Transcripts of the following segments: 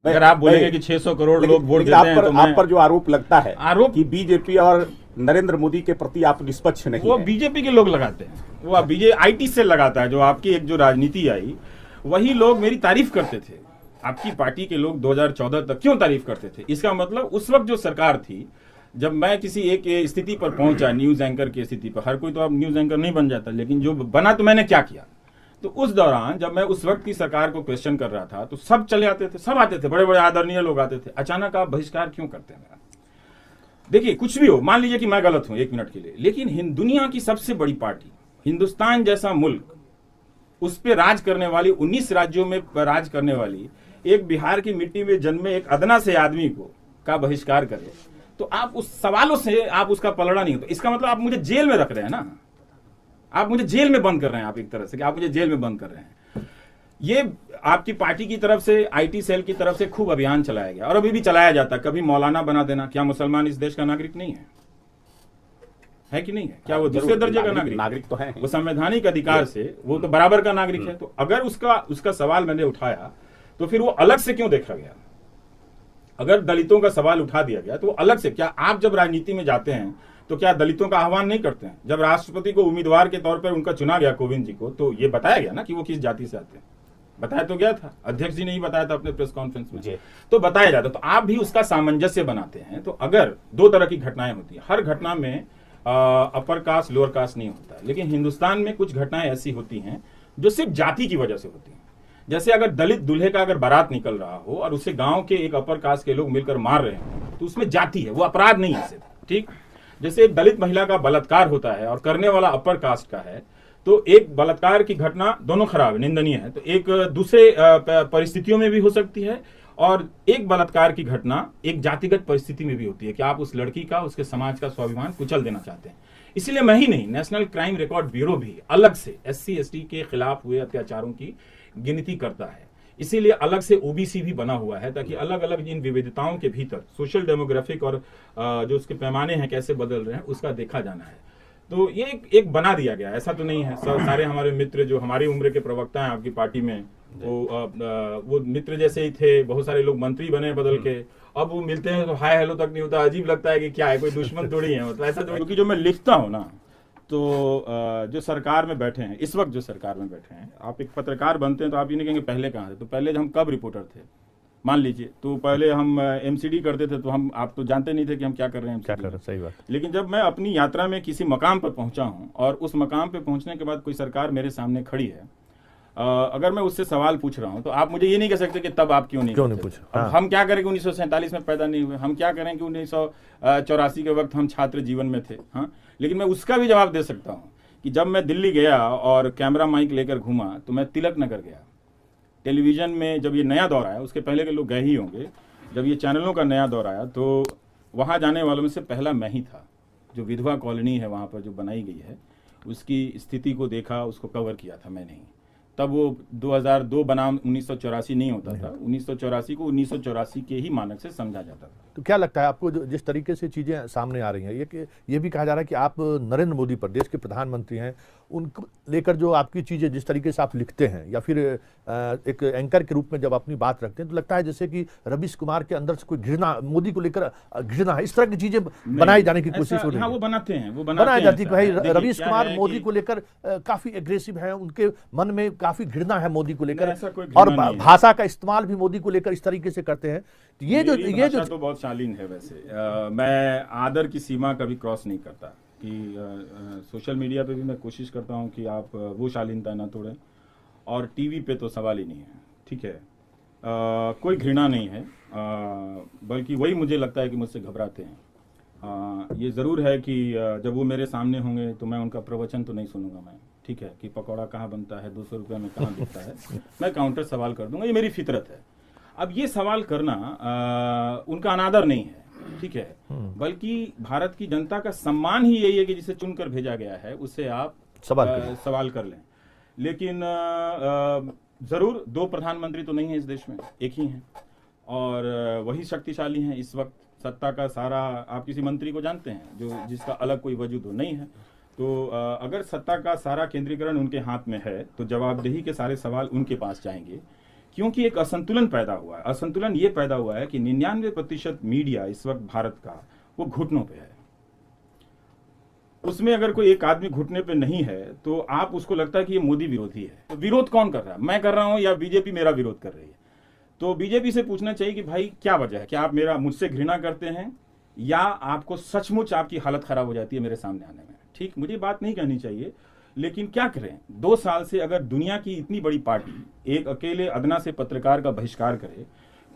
अगर आप बोलेंगे कि 600 करोड़ लोग वोट देते हैं तो आप पर जो आरोप लगता है आरोप कि बीजेपी और नरेंद्र मोदी के प्रति आप निष्पक्ष नहीं वो है। बीजेपी के लोग लगाते हैं, वो बीजेपी आईटी से लगाता है। जो आपकी एक जो राजनीति आई, वही लोग मेरी तारीफ करते थे। आपकी पार्टी के लोग 2014 तक क्यों तारीफ करते थे? इसका मतलब उस वक्त जो सरकार थी, जब मैं किसी एक स्थिति पर पहुंचा, न्यूज एंकर की स्थिति पर, हर कोई तो अब न्यूज एंकर नहीं बन जाता, लेकिन जो बना तो मैंने क्या किया। तो उस दौरान जब मैं उस वक्त की सरकार को क्वेश्चन कर रहा था तो सब चले आते थे, सब आते थे, बड़े बड़े आदरणीय लोग आते थे। अचानक आप बहिष्कार क्यों करते हैं मेरा? देखिए, कुछ भी हो, मान लीजिए कि मैं गलत हूं एक मिनट के लिए, लेकिन दुनिया की सबसे बड़ी पार्टी, हिंदुस्तान जैसा मुल्क, उस पर राज करने वाली, 19 राज्यों में राज करने वाली एक बिहार की मिट्टी में जन्मे एक अदना से आदमी को का बहिष्कार करे, तो आप उस सवालों से आप उसका पलड़ा नहीं होता। इसका मतलब आप मुझे जेल में रख रहे हैं ना, आप मुझे जेल में बंद कर रहे हैं। आप एक तरह से कि आप मुझे जेल में बंद कर रहे हैं। ये आपकी पार्टी की तरफ से, आईटी सेल की तरफ से खूब अभियान चलाया गया और अभी भी चलाया जाता। कभी मौलाना बना देना, क्या मुसलमान इस देश का नागरिक नहीं है कि नहीं है? क्या वो दूसरे दर्जे का नागरिक तो है, वो संवैधानिक अधिकार से वो तो बराबर का नागरिक है। तो अगर उसका सवाल मैंने उठाया तो फिर वो अलग से क्यों देखा गया? अगर दलितों का सवाल उठा दिया गया तो वो अलग से, क्या आप जब राजनीति में जाते हैं तो क्या दलितों का आह्वान नहीं करते हैं? जब राष्ट्रपति को उम्मीदवार के तौर पर उनका चुना गया, कोविंद जी को, तो ये बताया गया ना कि वो किस जाति से आते हैं। बताया तो गया था, अध्यक्ष जी ने ही बताया था अपने प्रेस कॉन्फ्रेंस में, तो बताया जाता। तो आप भी उसका सामंजस्य बनाते हैं। तो अगर दो तरह की घटनाएं होती है, हर घटना में अपर कास्ट लोअर कास्ट नहीं होता है, लेकिन हिंदुस्तान में कुछ घटनाएं ऐसी होती हैं जो सिर्फ जाति की वजह से होती हैं। जैसे अगर दलित दूल्हे का अगर बारात निकल रहा हो और उसे गांव के एक अपर कास्ट के लोग मिलकर मार रहे हो, तो उसमें जाति है, वो अपराध नहीं है सिर्फ, ठीक। जैसे एक दलित महिला का बलात्कार होता है और करने वाला अपर कास्ट का है, तो एक बलात्कार की घटना दोनों खराब है, निंदनीय है, तो एक दूसरे परिस्थितियों में भी हो सकती है और एक बलात्कार की घटना एक जातिगत परिस्थिति में भी होती है कि आप उस लड़की का, उसके समाज का स्वाभिमान कुचल देना चाहते हैं। इसलिए मैं ही नहीं, नेशनल क्राइम रिकॉर्ड ब्यूरो भी अलग से SC/ST के खिलाफ हुए अत्याचारों की गिनती करता है। इसीलिए अलग से OBC भी बना हुआ है, ताकि अलग अलग इन विविधताओं के भीतर सोशल डेमोग्राफिक और जो उसके पैमाने हैं कैसे बदल रहे हैं उसका देखा जाना है। तो ये एक बना दिया गया, ऐसा तो नहीं है। सारे हमारे मित्र जो हमारी उम्र के प्रवक्ता हैं आपकी पार्टी में, वो मित्र जैसे ही थे। बहुत सारे लोग मंत्री बने बदल के, अब वो मिलते हैं तो हाय हेलो तक नहीं होता, अजीब लगता है कि क्या है, कोई दुश्मन थोड़ी है, मतलब ऐसा। क्योंकि जो मैं लिखता हूँ ना, तो जो सरकार में बैठे हैं इस वक्त, जो सरकार में बैठे हैं, आप एक पत्रकार बनते हैं तो आप ये नहीं कहेंगे पहले कहाँ थे। तो पहले हम कब रिपोर्टर थे, मान लीजिए, तो पहले हम MCD करते थे, तो आप तो जानते नहीं थे कि हम क्या कर रहे हैं, क्या कर रहे हैं। सही बात। लेकिन जब मैं अपनी यात्रा में किसी मकाम पर पहुंचा हूं और उस मकाम पर पहुंचने के बाद कोई सरकार मेरे सामने खड़ी है, अगर मैं उससे सवाल पूछ रहा हूं तो आप मुझे ये नहीं कह सकते कि तब आप क्यों नहीं पूछा। हाँ। हम क्या करें कि 1947 में पैदा नहीं हुए, हम क्या करें कि 1984 के वक्त हम छात्र जीवन में थे। हाँ, लेकिन मैं उसका भी जवाब दे सकता हूँ कि जब मैं दिल्ली गया और कैमरा माइक लेकर घूमा, तो मैं तिलक नगर गया। टेलीविजन में जब ये नया दौर आया, उसके पहले के लोग गए ही होंगे, जब ये चैनलों का नया दौर आया तो वहाँ जाने वालों में से पहला मैं ही था। जो विधवा कॉलोनी है वहाँ पर जो बनाई गई है, उसकी स्थिति को देखा, उसको कवर किया था मैंने ही। तब वो 2002 बनाम 1984 नहीं होता था, 1984 को 1984 के ही मानक से समझा जाता था। तो क्या लगता है आपको, जिस तरीके से चीज़ें सामने आ रही हैं, ये भी कहा जा रहा है कि आप नरेंद्र मोदी पर, देश के प्रधानमंत्री हैं, उनको लेकर जो आपकी चीज़ें, जिस तरीके से आप लिखते हैं या फिर एक एंकर के रूप में जब अपनी बात रखते हैं, तो लगता है जैसे कि रवीश कुमार के अंदर से कोई घृणा, मोदी को लेकर घृणा है, इस तरह की चीज़ें बनाई जाने की कोशिश हो रही है। हाँ, वो बनाते हैं, वो बनाई जाती है कि भाई रवीश कुमार मोदी को लेकर काफ़ी एग्रेसिव है, उनके मन में काफ़ी घृणा है मोदी को लेकर, और भाषा का इस्तेमाल भी मोदी को लेकर इस तरीके से करते हैं। ये जो तो बहुत शालीन है वैसे। मैं आदर की सीमा कभी क्रॉस नहीं करता कि सोशल मीडिया पे भी मैं कोशिश करता हूँ कि आप वो शालीनता ना तोड़ें, और टीवी पे तो सवाल ही नहीं है, ठीक है। कोई घृणा नहीं है, बल्कि वही मुझे लगता है कि मुझसे घबराते हैं। ये ज़रूर है कि जब वो मेरे सामने होंगे तो मैं उनका प्रवचन तो नहीं सुनूंगा मैं, ठीक है, कि पकौड़ा कहाँ बनता है, 200 रुपये में कहाँ बिकता है। मैं काउंटर सवाल कर दूंगा, ये मेरी फितरत है। अब ये सवाल करना उनका अनादर नहीं है, ठीक है, बल्कि भारत की जनता का सम्मान ही यही है कि जिसे चुनकर भेजा गया है उससे आप सवाल कर लें। लेकिन जरूर दो प्रधानमंत्री तो नहीं है इस देश में, एक ही हैं, और वही शक्तिशाली हैं इस वक्त। सत्ता का सारा, आप किसी मंत्री को जानते हैं जो जिसका अलग कोई वजूद हो, नहीं है। तो अगर सत्ता का सारा केंद्रीकरण उनके हाथ में है तो जवाबदेही के सारे सवाल उनके पास जाएंगे, क्योंकि एक असंतुलन पैदा हुआ है। असंतुलन ये पैदा हुआ है कि 99% मीडिया इस वक्त भारत का वो घुटनों पे है। उसमें अगर कोई एक आदमी घुटने पे नहीं है तो आप उसको लगता है कि ये मोदी विरोधी है। तो विरोध कौन कर रहा है, मैं कर रहा हूं या बीजेपी मेरा विरोध कर रही है? तो बीजेपी से पूछना चाहिए कि भाई क्या वजह है, क्या आप मुझसे घृणा करते हैं या आपको सचमुच आपकी हालत खराब हो जाती है मेरे सामने आने में? ठीक, मुझे बात नहीं कहनी चाहिए, लेकिन क्या करें, 2 साल से अगर दुनिया की इतनी बड़ी पार्टी एक अकेले अदना से पत्रकार का बहिष्कार करे,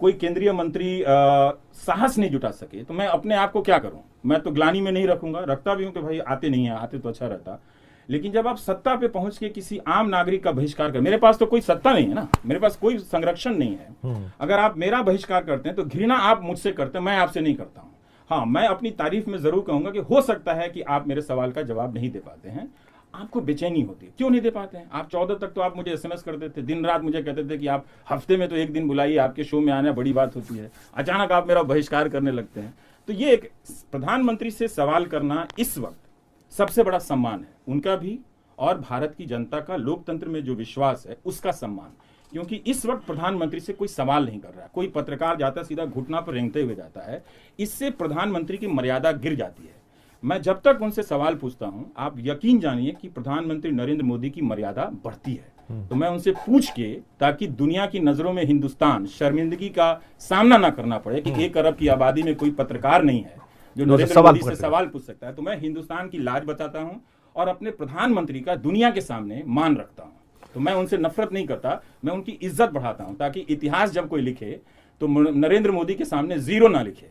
कोई केंद्रीय मंत्री साहस नहीं जुटा सके, तो मैं अपने आप को क्या करूं? मैं तो ग्लानि में नहीं रखता भी हूं कि भाई आते नहीं है, आते तो अच्छा रहता। लेकिन जब आप सत्ता पे पहुंच के किसी आम नागरिक का बहिष्कार कर, मेरे पास तो कोई सत्ता नहीं है ना, मेरे पास कोई संरक्षण नहीं है। अगर आप मेरा बहिष्कार करते हैं तो घृणा आप मुझसे करते हैं, मैं आपसे नहीं करता हूं। हाँ, मैं अपनी तारीफ में जरूर कहूंगा कि हो सकता है कि आप मेरे सवाल का जवाब नहीं दे पाते हैं, आपको बेचैनी होती है। क्यों नहीं दे पाते हैं? आप 14 तक तो आप मुझे SMS करते थे, दिन रात मुझे कहते थे कि आप हफ्ते में तो एक दिन बुलाइए, आपके शो में आना बड़ी बात होती है। अचानक आप मेरा बहिष्कार करने लगते हैं। तो ये एक प्रधानमंत्री से सवाल करना इस वक्त सबसे बड़ा सम्मान है, उनका भी और भारत की जनता का लोकतंत्र में जो विश्वास है उसका सम्मान। क्योंकि इस वक्त प्रधानमंत्री से कोई सवाल नहीं कर रहा है, कोई पत्रकार जाता है सीधा घुटना पर रेंगते हुए जाता है, इससे प्रधानमंत्री की मर्यादा गिर जाती है। मैं जब तक उनसे सवाल पूछता हूं, आप यकीन जानिए कि प्रधानमंत्री नरेंद्र मोदी की मर्यादा बढ़ती है। तो मैं उनसे पूछ के, ताकि दुनिया की नजरों में हिंदुस्तान शर्मिंदगी का सामना ना करना पड़े कि 1 अरब की आबादी में कोई पत्रकार नहीं है जो नरेंद्र मोदी से सवाल पूछ सकता है, तो मैं हिंदुस्तान की लाज बचाता हूं और अपने प्रधानमंत्री का दुनिया के सामने मान रखता हूं। तो मैं उनसे नफरत नहीं करता, मैं उनकी इज्जत बढ़ाता हूं, ताकि इतिहास जब कोई लिखे तो नरेंद्र मोदी के सामने 0 ना लिखे।